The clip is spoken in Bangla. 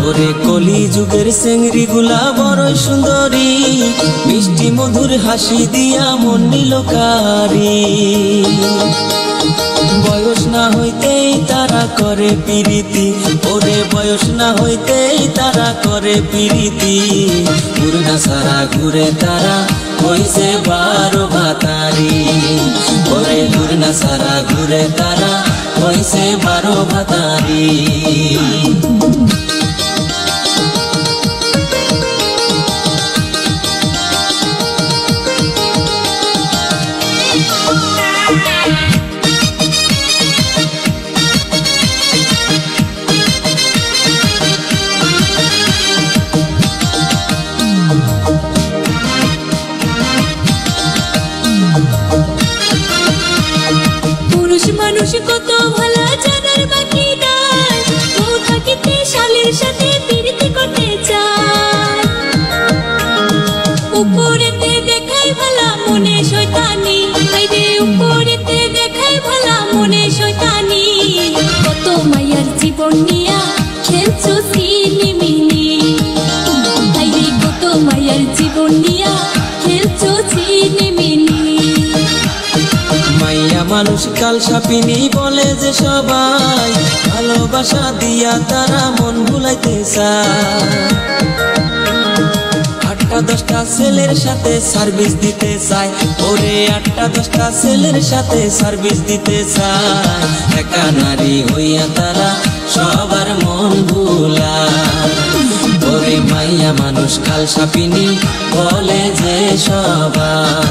ওরে কলি যুগের চেংড়ি গুলা বড়ই সুন্দরী, মিষ্টি মধুর হাসি দিয়া মন নিল কারি। বয়স না হইতেই তারা করে প্রীতি, ওরে বয়স না হইতেই তারা করে প্রীতি। ঘুরনা সারা ঘুরে তারা হইছে 12 ভাতারি, ওরে ঘুরনা সারা ঘুরে তারা হইছে 12 ভাতারি। পুরুষ মানুষ কত ভালো জানার বাকি নাই, বউ থাকিতে শালের সাথে প্রীতি করতে চায়। উপরেতে দেখাই ভালা মনে শয়তানি, আইরে উপরেতে দেখাই ভালা মনে শয়তানি। কত মায়ার জীবন নিয়া খেলছো সিনিমিনি, আইরে কত মায়ার জীবন নিয়া খেলছো সিনিমিনি। মাইয়া মানুষ কাল সাপিনী বলে যে সবাই, ভালোবাসা দিয়া তারা মন ভুলাইতে চায়। 8টা 10টা ছেলের সাথে সার্ভিস দিতে চায়, ওরে 8টা 10টা ছেলের সাথে সার্ভিস দিতে চায়। একা নারী হইয়া তারা সবার মন ভুলায়, ওরে মাইয়া মানুষ কাল সাপিনী বলে যে সবাই।